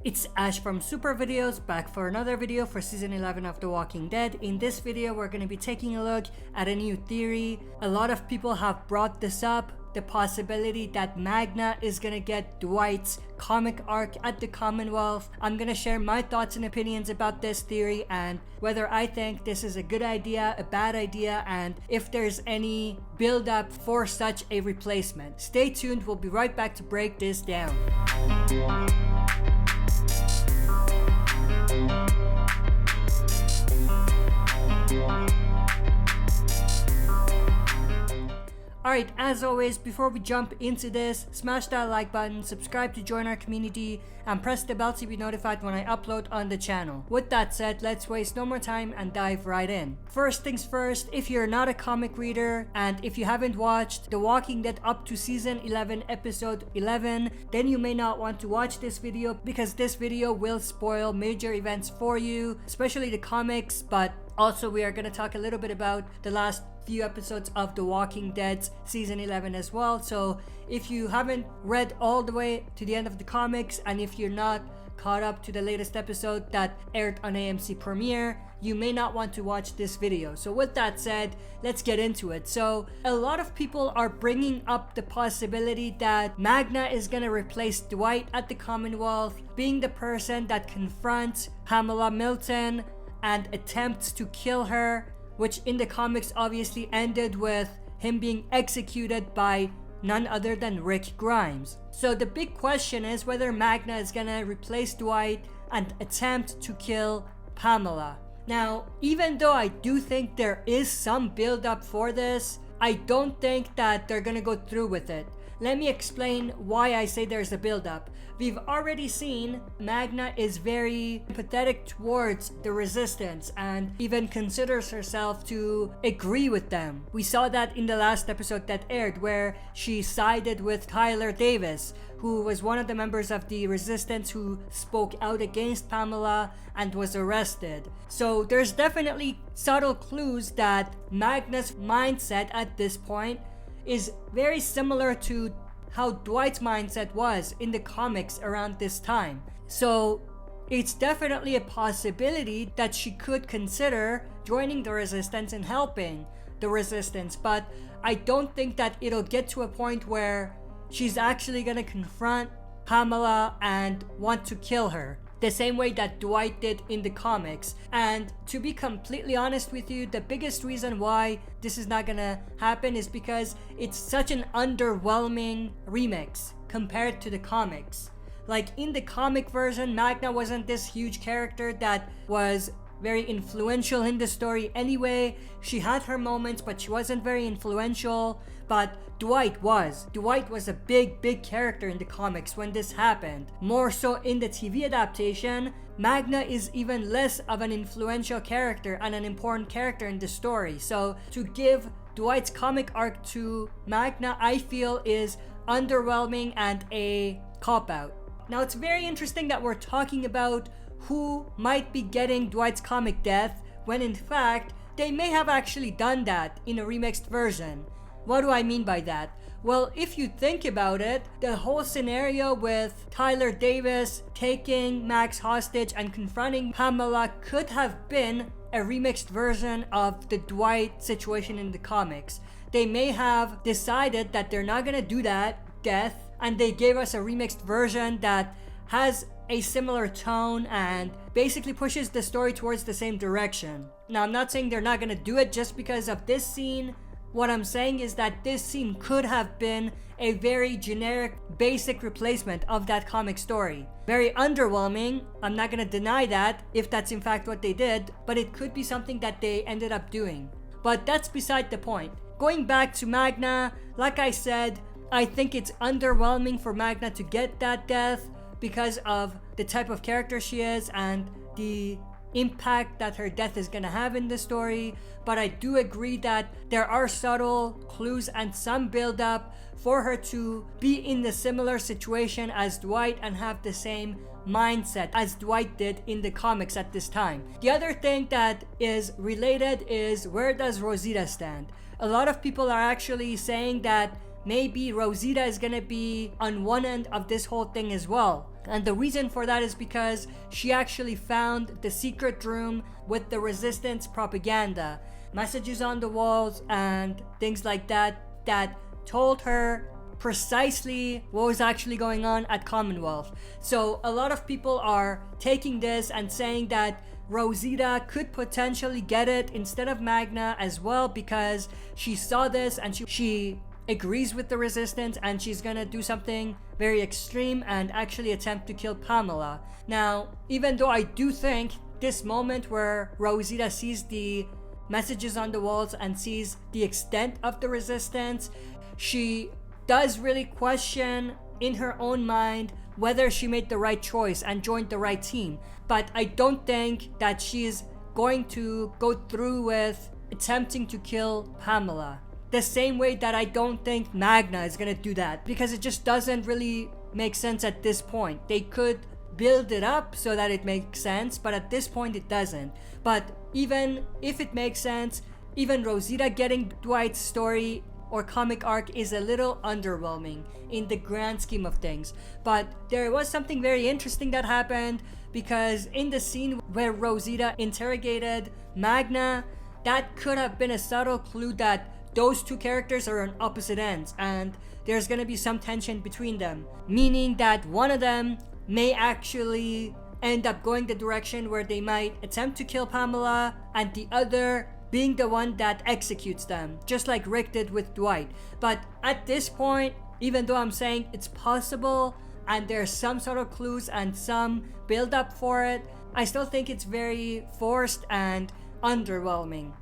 It's Ash from Super Videos, back for another video for season 11 of The Walking Dead. In this video, we're going to be taking a look at a new theory. A lot of people have brought this up, the possibility that Magna is going to get Dwight's comic arc at the Commonwealth. I'm going to share my thoughts and opinions about this theory and whether I think this is a good idea, a bad idea, and if there's any build up for such a replacement. Stay tuned, we'll be right back to break this down. Alright, as always, before we jump into this, smash that like button, subscribe to join our community, and press the bell to be notified when I upload on the channel. With that said, let's waste no more time and dive right in. First things first, if you're not a comic reader, and if you haven't watched The Walking Dead up to season 11 episode 11, then you may not want to watch this video because this video will spoil major events for you, especially the comics, but also we are going to talk a little bit about the last few episodes of The Walking Dead season 11 as well. So if you haven't read all the way to the end of the comics, and if you're not caught up to the latest episode that aired on AMC Premiere, you may not want to watch this video. So with that said, let's get into it. So a lot of people are bringing up the possibility that Magna is going to replace Dwight at the Commonwealth, being the person that confronts Pamela Milton and attempts to kill her, which in the comics obviously ended with him being executed by none other than Rick Grimes. So the big question is whether Magna is gonna replace Dwight and attempt to kill Pamela. Now, even though I do think there is some build up for this, I don't think that they're gonna go through with it. Let me explain why I say there's a build up. We've already seen Magna is very empathetic towards the Resistance and even considers herself to agree with them. We saw that in the last episode that aired where she sided with Tyler Davis, who was one of the members of the Resistance who spoke out against Pamela and was arrested. So there's definitely subtle clues that Magna's mindset at this point is very similar to how Dwight's mindset was in the comics around this time. So it's definitely a possibility that she could consider joining the Resistance and helping the Resistance, but I don't think that it'll get to a point where she's actually gonna confront Pamela and want to kill her the same way that Dwight did in the comics. And to be completely honest with you, the biggest reason why this is not gonna happen is because it's such an underwhelming remix compared to the comics. Like in the comic version, Magna wasn't this huge character that was very influential in the story anyway. She had her moments, but she wasn't very influential. But Dwight was. Dwight was a big character in the comics when this happened. More so in the TV adaptation, Magna is even less of an influential character and an important character in the story. So to give Dwight's comic arc to Magna, I feel is underwhelming and a cop-out. Now it's very interesting that we're talking about who might be getting Dwight's comic death when in fact they may have actually done that in a remixed version. What do I mean by that? Well, if you think about it, the whole scenario with Tyler Davis taking Max hostage and confronting Pamela could have been a remixed version of the Dwight situation in the comics. They may have decided that they're not gonna do that death, and they gave us a remixed version that has a similar tone and basically pushes the story towards the same direction. Now, I'm not saying they're not gonna do it just because of this scene. What I'm saying is that this scene could have been a very generic, basic replacement of that comic story. Very underwhelming, I'm not gonna deny that, if that's in fact what they did, but it could be something that they ended up doing. But that's beside the point. Going back to Magna, like I said, I think it's underwhelming for Magna to get that death because of the type of character she is and the impact that her death is gonna have in the story. But I do agree that there are subtle clues and some build up for her to be in the similar situation as Dwight and have the same mindset as Dwight did in the comics at this time. The other thing that is related is, where does Rosita stand? A lot of people are actually saying that maybe Rosita is gonna be on one end of this whole thing as well. And the reason for that is because she actually found the secret room with the resistance propaganda, messages on the walls and things like that, that told her precisely what was actually going on at Commonwealth. So a lot of people are taking this and saying that Rosita could potentially get it instead of Magna as well, because she saw this and she agrees with the resistance and she's gonna do something very extreme and actually attempt to kill Pamela. Now, even though I do think this moment where Rosita sees the messages on the walls and sees the extent of the resistance, she does really question in her own mind whether she made the right choice and joined the right team. But I don't think that she's going to go through with attempting to kill Pamela. The same way that I don't think Magna is gonna do that, because it just doesn't really make sense at this point. They could build it up so that it makes sense, but at this point it doesn't. But even if it makes sense, even Rosita getting Dwight's story or comic arc is a little underwhelming in the grand scheme of things. But there was something very interesting that happened, because in the scene where Rosita interrogated Magna, that could have been a subtle clue that those two characters are on opposite ends and there's gonna be some tension between them, meaning that one of them may actually end up going the direction where they might attempt to kill Pamela, and the other being the one that executes them, just like Rick did with Dwight. But at this point, even though I'm saying it's possible and there's some sort of clues and some build up for it, I still think it's very forced and underwhelming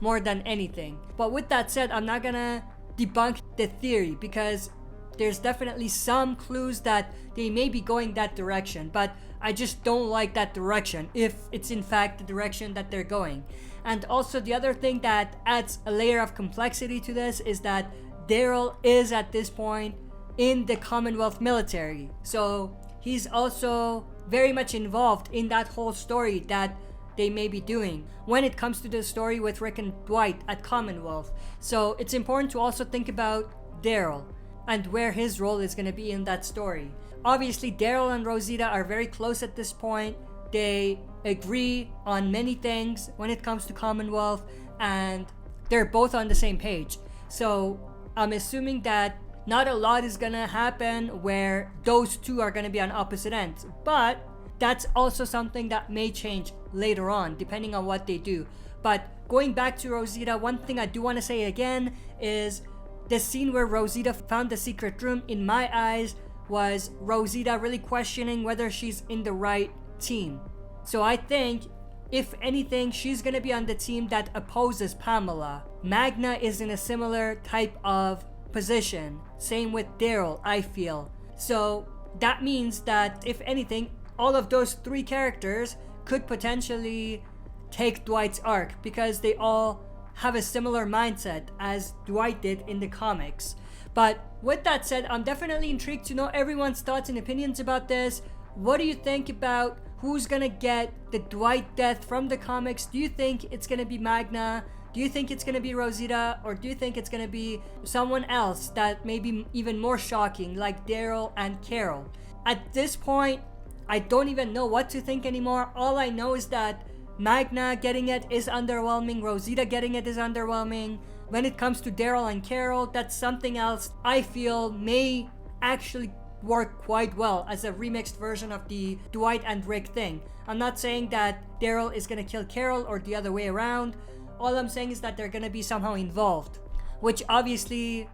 more than anything. But with that said, I'm not gonna debunk the theory, because there's definitely some clues that they may be going that direction, but I just don't like that direction if it's in fact the direction that they're going. And also the other thing that adds a layer of complexity to this is that Daryl is at this point in the Commonwealth military, so he's also very much involved in that whole story that they may be doing when it comes to the story with Rick and Dwight at Commonwealth. So it's important to also think about Daryl and where his role is going to be in that story. Obviously, Daryl and Rosita are very close at this point. They agree on many things when it comes to Commonwealth, and they're both on the same page. So I'm assuming that not a lot is gonna happen where those two are gonna be on opposite ends, but that's also something that may change later on depending on what they do. But going back to Rosita, one thing I do want to say again is the scene where Rosita found the secret room, in my eyes, was Rosita really questioning whether she's in the right team. So I think, if anything, she's gonna be on the team that opposes Pamela. Magna is in a similar type of position. Same with Daryl, I feel. So that means that, if anything, all of those three characters could potentially take Dwight's arc, because they all have a similar mindset as Dwight did in the comics. But with that said, I'm definitely intrigued to know everyone's thoughts and opinions about this. What do you think about who's gonna get the Dwight death from the comics? Do you think it's gonna be Magna? Do you think it's gonna be Rosita? Or do you think it's gonna be someone else that may be even more shocking, like Daryl and Carol? At this point, I don't even know what to think anymore. All I know is that Magna getting it is underwhelming. Rosita getting it is underwhelming. When it comes to Daryl and Carol, that's something else I feel may actually work quite well as a remixed version of the Dwight and Rick thing. I'm not saying that Daryl is gonna kill Carol or the other way around. All I'm saying is that they're gonna be somehow involved, which obviously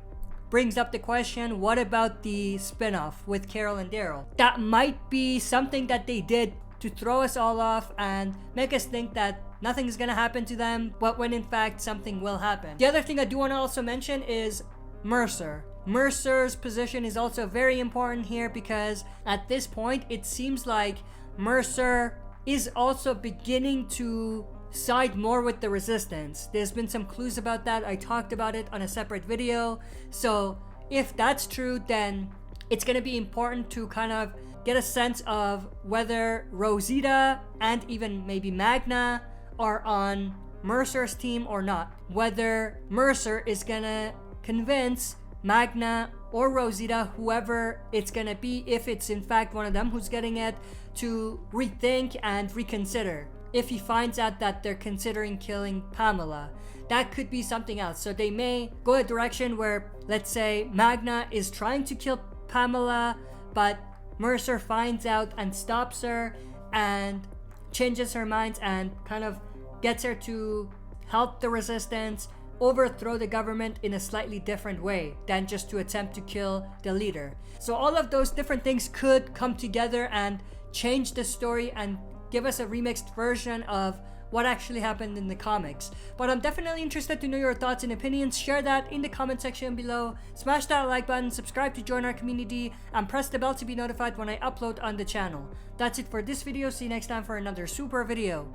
brings up the question, what about the spin-off with Carol and Daryl? That might be something that they did to throw us all off and make us think that nothing is gonna happen to them, but when in fact something will happen. The other thing I do want to also mention is Mercer. Mercer's position is also very important here, because at this point it seems like Mercer is also beginning to side more with the resistance. There's been some clues about that. I talked about it on a separate video. So if that's true, then it's gonna be important to kind of get a sense of whether Rosita and even maybe Magna are on Mercer's team or not. Whether Mercer is gonna convince Magna or Rosita, whoever it's gonna be, if it's in fact one of them who's getting it, to rethink and reconsider. If he finds out that they're considering killing Pamela, that could be something else. So they may go a direction where, let's say, Magna is trying to kill Pamela, but Mercer finds out and stops her and changes her mind and kind of gets her to help the resistance overthrow the government in a slightly different way than just to attempt to kill the leader. So all of those different things could come together and change the story and give us a remixed version of what actually happened in the comics. But I'm definitely interested to know your thoughts and opinions. Share that in the comment section below. Smash that like button, subscribe to join our community, and press the bell to be notified when I upload on the channel. That's it for this video. See you next time for another super video.